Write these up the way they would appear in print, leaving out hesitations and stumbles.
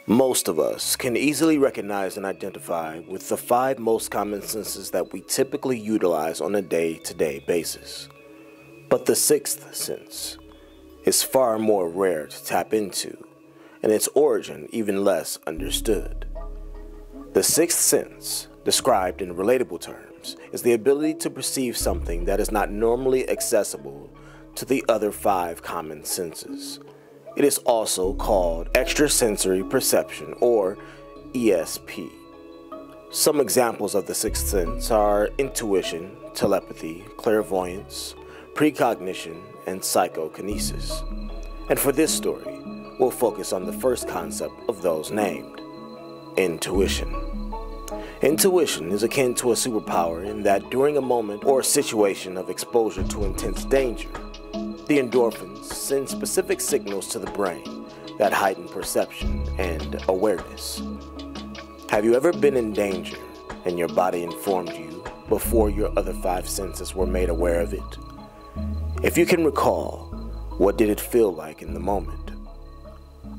Most of us can easily recognize and identify with the 5 most common senses that we typically utilize on a day-to-day basis. But the 6th sense is far more rare to tap into, and its origin even less understood. The 6th sense, described in relatable terms, is the ability to perceive something that is not normally accessible to the other 5 common senses. It is also called extrasensory perception, or ESP. Some examples of the 6th sense are intuition, telepathy, clairvoyance, precognition, and psychokinesis. And for this story, we'll focus on the first concept of those named, intuition. Intuition is akin to a superpower in that during a moment or situation of exposure to intense danger, the endorphins send specific signals to the brain that heighten perception and awareness. Have you ever been in danger and your body informed you before your other 5 senses were made aware of it? If you can recall, what did it feel like in the moment?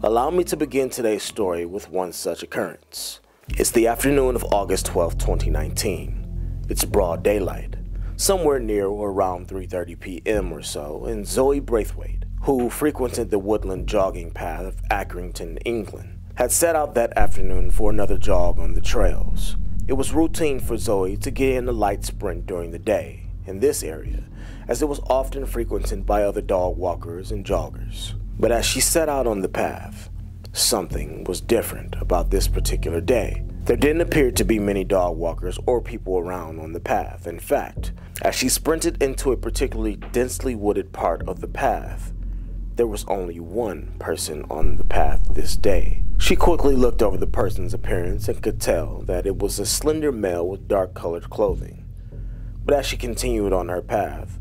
Allow me to begin today's story with one such occurrence. It's the afternoon of August 12, 2019. It's broad daylight, somewhere near or around 3:30 p.m. or so, and Zoe Braithwaite, who frequented the woodland jogging path of Accrington, England, had set out that afternoon for another jog on the trails. It was routine for Zoe to get in a light sprint during the day in this area, as it was often frequented by other dog walkers and joggers. But as she set out on the path, something was different about this particular day. There didn't appear to be many dog walkers or people around on the path. In fact, as she sprinted into a particularly densely wooded part of the path, there was only one person on the path this day. She quickly looked over the person's appearance and could tell that it was a slender male with dark-colored clothing. But as she continued on her path,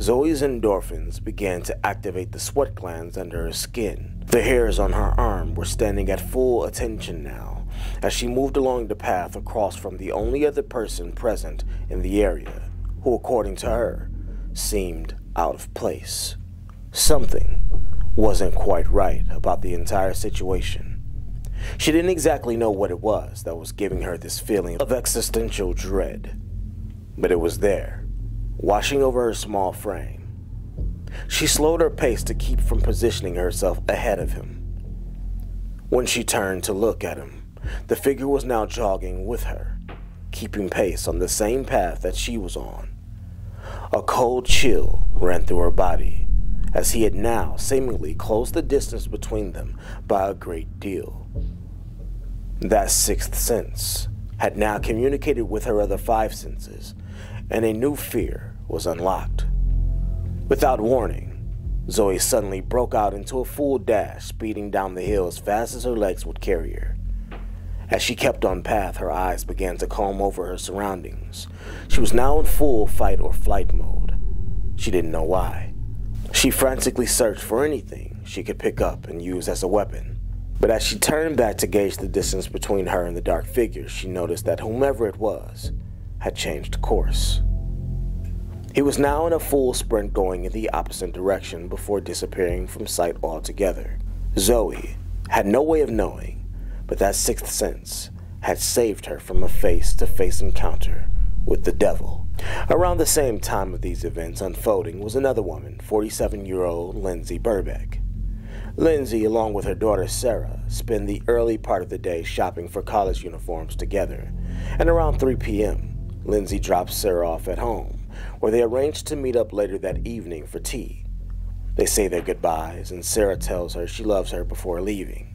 Zoe's endorphins began to activate the sweat glands under her skin. The hairs on her arm were standing at full attention now, as she moved along the path across from the only other person present in the area, who, according to her, seemed out of place. Something wasn't quite right about the entire situation. She didn't exactly know what it was that was giving her this feeling of existential dread, but it was there, washing over her small frame. She slowed her pace to keep from positioning herself ahead of him. When she turned to look at him, the figure was now jogging with her, keeping pace on the same path that she was on. A cold chill ran through her body, as he had now seemingly closed the distance between them by a great deal. That 6th sense had now communicated with her other 5 senses, and a new fear was unlocked. Without warning, Zoe suddenly broke out into a full dash, speeding down the hill as fast as her legs would carry her. As she kept on path, her eyes began to comb over her surroundings. She was now in full fight or flight mode. She didn't know why. She frantically searched for anything she could pick up and use as a weapon. But as she turned back to gauge the distance between her and the dark figure, she noticed that whomever it was had changed course. He was now in a full sprint going in the opposite direction before disappearing from sight altogether. Zoe had no way of knowing, but that 6th sense had saved her from a face-to-face encounter with the devil. Around the same time of these events unfolding was another woman, 47-year-old Lindsay Burbeck. Lindsay, along with her daughter Sarah, spent the early part of the day shopping for college uniforms together, and around 3 p.m., Lindsay dropped Sarah off at home, where they arranged to meet up later that evening for tea. They say their goodbyes, and Sarah tells her she loves her before leaving.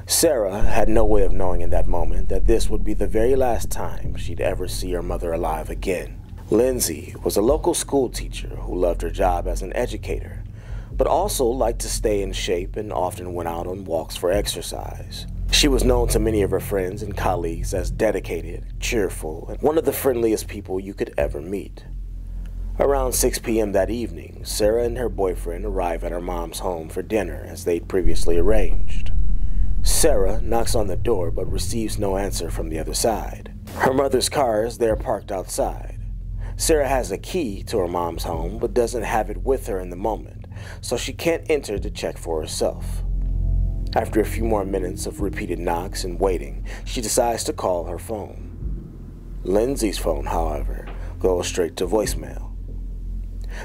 Sarah had no way of knowing in that moment that this would be the very last time she'd ever see her mother alive again. Lindsay was a local school teacher who loved her job as an educator, but also liked to stay in shape and often went out on walks for exercise. She was known to many of her friends and colleagues as dedicated, cheerful, and one of the friendliest people you could ever meet. Around 6 p.m. that evening, Sarah and her boyfriend arrive at her mom's home for dinner as they'd previously arranged. Sarah knocks on the door but receives no answer from the other side. Her mother's car is there parked outside. Sarah has a key to her mom's home but doesn't have it with her in the moment, so she can't enter to check for herself. After a few more minutes of repeated knocks and waiting, she decides to call her phone. Lindsay's phone, however, goes straight to voicemail.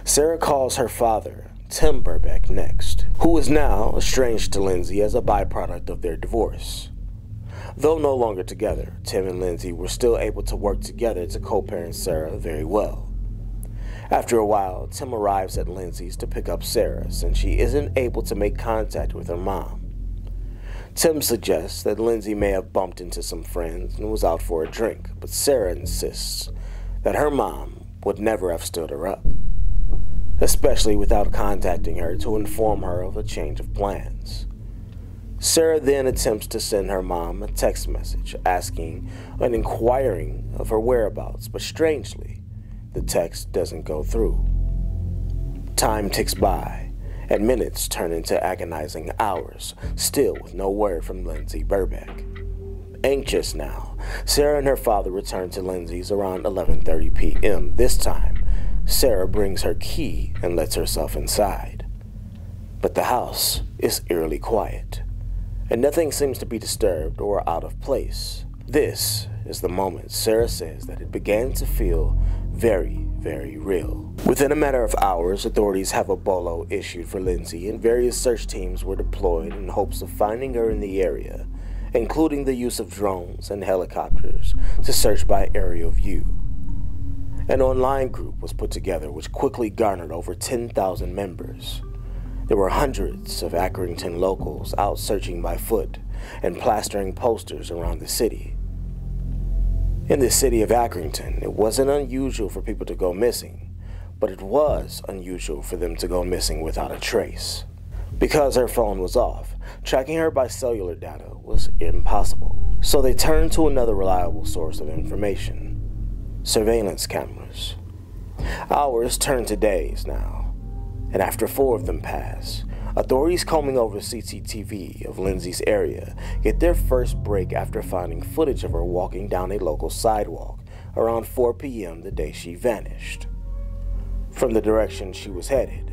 Sarah calls her father, Tim Burbeck, next, who is now estranged to Lindsay as a byproduct of their divorce. Though no longer together, Tim and Lindsay were still able to work together to co-parent Sarah very well. After a while, Tim arrives at Lindsay's to pick up Sarah since she isn't able to make contact with her mom. Tim suggests that Lindsay may have bumped into some friends and was out for a drink, but Sarah insists that her mom would never have stood her up, especially without contacting her to inform her of a change of plans. Sarah then attempts to send her mom a text message asking and inquiring of her whereabouts, but strangely, the text doesn't go through. Time ticks by, and minutes turn into agonizing hours, still with no word from Lindsay Burbeck. Anxious now, Sarah and her father return to Lindsay's around 11:30 p.m. This time, Sarah brings her key and lets herself inside. But the house is eerily quiet, and nothing seems to be disturbed or out of place. This is the moment Sarah says that it began to feel very, very real. Within a matter of hours, authorities have a bolo issued for Lindsay, and various search teams were deployed in hopes of finding her in the area, including the use of drones and helicopters to search by aerial view. An online group was put together which quickly garnered over 10,000 members. There were hundreds of Accrington locals out searching by foot and plastering posters around the city. In the city of Accrington, it wasn't unusual for people to go missing, but it was unusual for them to go missing without a trace. Because her phone was off, tracking her by cellular data was impossible. So they turned to another reliable source of information: surveillance cameras. Hours turned to days now, and after 4 of them pass, authorities combing over CCTV of Lindsay's area get their first break after finding footage of her walking down a local sidewalk around 4 p.m. the day she vanished from the direction she was headed.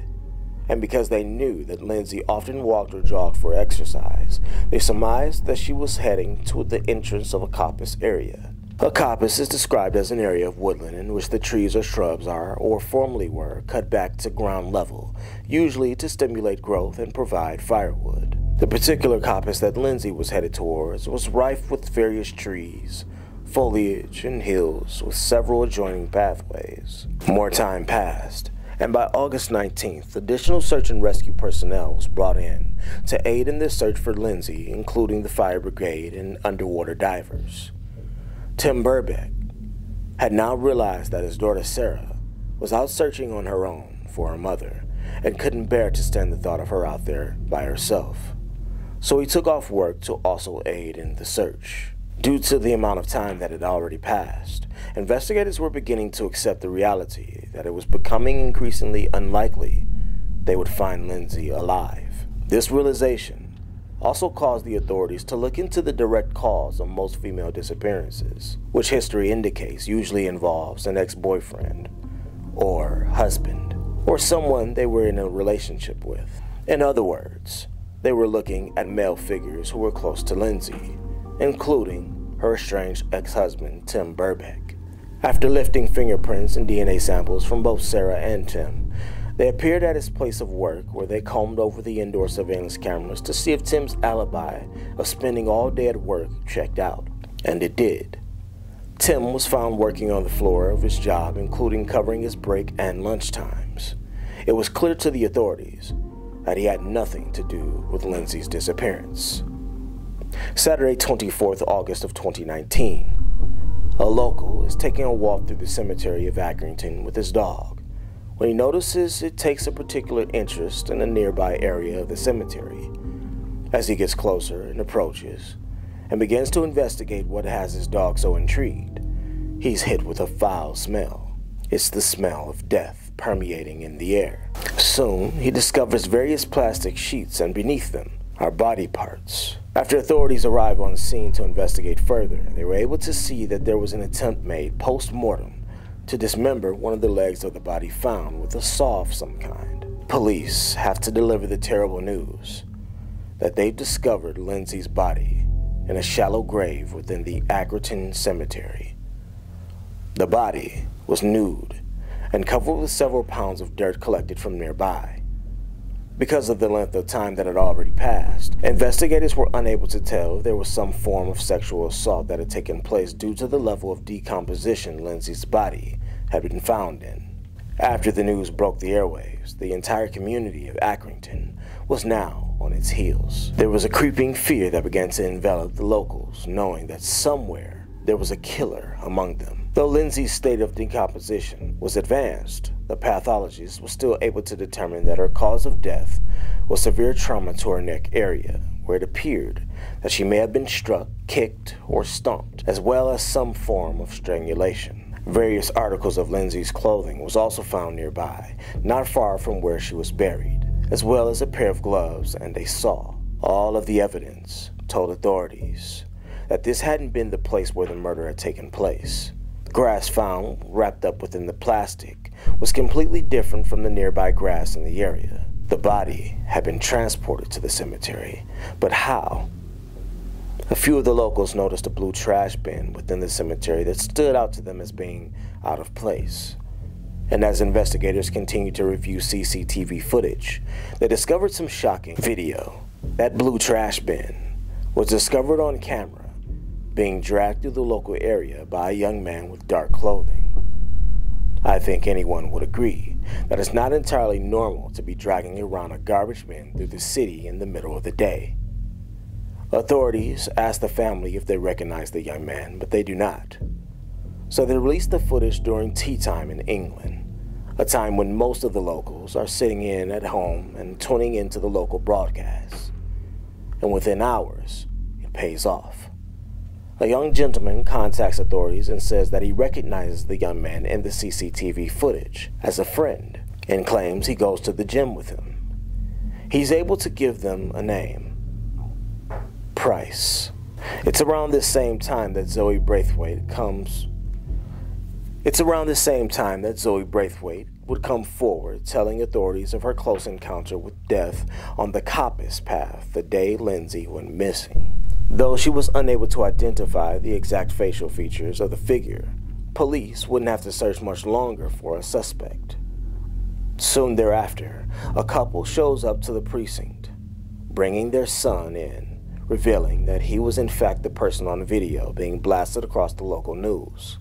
And because they knew that Lindsay often walked or jogged for exercise, they surmised that she was heading to the entrance of a coppice area. A coppice is described as an area of woodland in which the trees or shrubs are, or formerly were, cut back to ground level, usually to stimulate growth and provide firewood. The particular coppice that Lindsay was headed towards was rife with various trees, foliage, and hills with several adjoining pathways. More time passed, and by August 19th, additional search and rescue personnel was brought in to aid in the search for Lindsay, including the fire brigade and underwater divers. Tim Burbeck had now realized that his daughter Sarah was out searching on her own for her mother and couldn't bear to stand the thought of her out there by herself. So he took off work to also aid in the search. Due to the amount of time that had already passed, investigators were beginning to accept the reality that it was becoming increasingly unlikely they would find Lindsay alive. This realization also caused the authorities to look into the direct cause of most female disappearances, which history indicates usually involves an ex-boyfriend or husband or someone they were in a relationship with. In other words, they were looking at male figures who were close to Lindsay, including her estranged ex-husband, Tim Burbeck. After lifting fingerprints and DNA samples from both Sarah and Tim, they appeared at his place of work where they combed over the indoor surveillance cameras to see if Tim's alibi of spending all day at work checked out. And it did. Tim was found working on the floor of his job, including covering his break and lunch times. It was clear to the authorities that he had nothing to do with Lindsay's disappearance. Saturday, 24th August of 2019. A local is taking a walk through the cemetery of Accrington with his dog when he notices it takes a particular interest in a nearby area of the cemetery. As he gets closer and approaches and begins to investigate what has his dog so intrigued, he's hit with a foul smell. It's the smell of death permeating in the air. Soon, he discovers various plastic sheets, and beneath them are body parts. After authorities arrive on scene to investigate further, they were able to see that there was an attempt made post-mortem to dismember one of the legs of the body found with a saw of some kind. Police have to deliver the terrible news that they've discovered Lindsay's body in a shallow grave within the Accrington Cemetery. The body was nude and covered with several pounds of dirt collected from nearby. Because of the length of time that had already passed, investigators were unable to tell if there was some form of sexual assault that had taken place due to the level of decomposition Lindsay's body had been found in. After the news broke the airwaves, the entire community of Accrington was now on its heels. There was a creeping fear that began to envelop the locals, knowing that somewhere there was a killer among them. Though Lindsay's state of decomposition was advanced, the pathologist was still able to determine that her cause of death was severe trauma to her neck area, where it appeared that she may have been struck, kicked, or stomped, as well as some form of strangulation. Various articles of Lindsay's clothing was also found nearby, not far from where she was buried, as well as a pair of gloves and a saw. All of the evidence told authorities that this hadn't been the place where the murder had taken place. The grass found wrapped up within the plastic was completely different from the nearby grass in the area. The body had been transported to the cemetery, but how? A few of the locals noticed a blue trash bin within the cemetery that stood out to them as being out of place. And as investigators continued to review CCTV footage, they discovered some shocking video. That blue trash bin was discovered on camera being dragged through the local area by a young man with dark clothing. I think anyone would agree that it's not entirely normal to be dragging around a garbage bin through the city in the middle of the day. Authorities asked the family if they recognized the young man, but they do not. So they released the footage during tea time in England, a time when most of the locals are sitting in at home and tuning into the local broadcasts. And within hours, it pays off. A young gentleman contacts authorities and says that he recognizes the young man in the CCTV footage as a friend and claims he goes to the gym with him. He's able to give them a name. Price. It's around this same time that Zoe Braithwaite would come forward telling authorities of her close encounter with death on the Coppice Path the day Lindsay went missing. Though she was unable to identify the exact facial features of the figure, police wouldn't have to search much longer for a suspect. Soon thereafter, a couple shows up to the precinct, bringing their son in, revealing that he was in fact the person on video being blasted across the local news,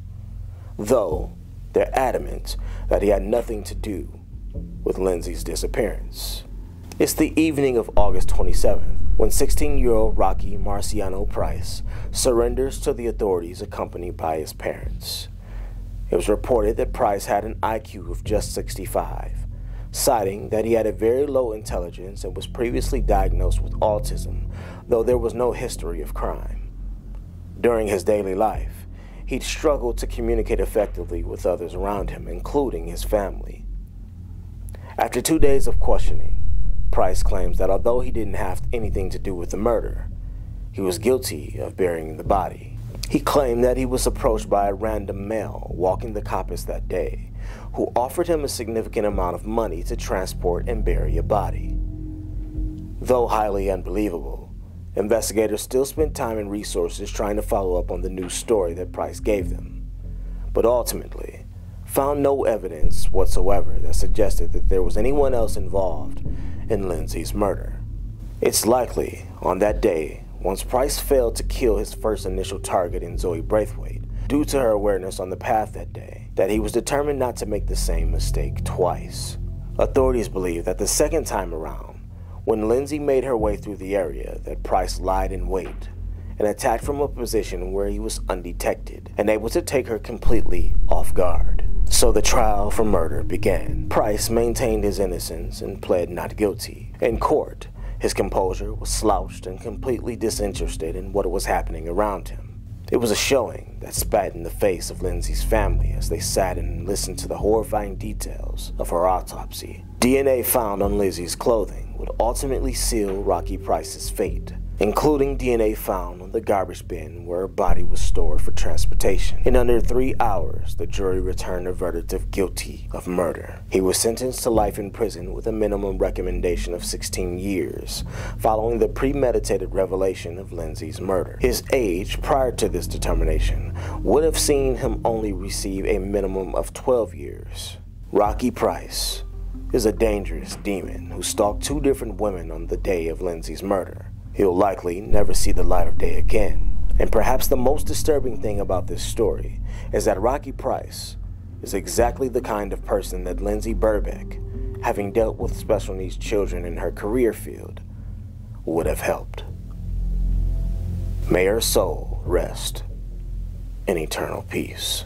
though they're adamant that he had nothing to do with Lindsay's disappearance. It's the evening of August 27th when 16-year-old Rocky Marciano Price surrenders to the authorities accompanied by his parents. It was reported that Price had an IQ of just 65, citing that he had a very low intelligence and was previously diagnosed with autism, though there was no history of crime. During his daily life, he'd struggled to communicate effectively with others around him, including his family. After 2 days of questioning, Price claims that although he didn't have anything to do with the murder, he was guilty of burying the body. He claimed that he was approached by a random male walking the Coppice that day, who offered him a significant amount of money to transport and bury a body. Though highly unbelievable, investigators still spent time and resources trying to follow up on the news story that Price gave them, but ultimately found no evidence whatsoever that suggested that there was anyone else involved in Lindsay's murder. It's likely, on that day, once Price failed to kill his first initial target in Zoe Braithwaite, due to her awareness on the path that day, that he was determined not to make the same mistake twice. Authorities believe that the second time around, when Lindsay made her way through the area, that Price lied in wait and attacked from a position where he was undetected and able to take her completely off guard. So the trial for murder began. Price maintained his innocence and pled not guilty. In court, his composure was slouched and completely disinterested in what was happening around him. It was a showing that spat in the face of Lindsay's family as they sat and listened to the horrifying details of her autopsy. DNA found on Lindsay's clothing would ultimately seal Rocky Price's fate, including DNA found on the garbage bin where her body was stored for transportation. In under 3 hours, the jury returned a verdict of guilty of murder. He was sentenced to life in prison with a minimum recommendation of 16 years, following the premeditated revelation of Lindsay's murder. His age prior to this determination would have seen him only receive a minimum of 12 years. Rocky Price is a dangerous demon who stalked 2 different women on the day of Lindsay's murder. He'll likely never see the light of day again. And perhaps the most disturbing thing about this story is that Rocky Price is exactly the kind of person that Lindsay Burbeck, having dealt with special needs children in her career field, would have helped. May her soul rest in eternal peace.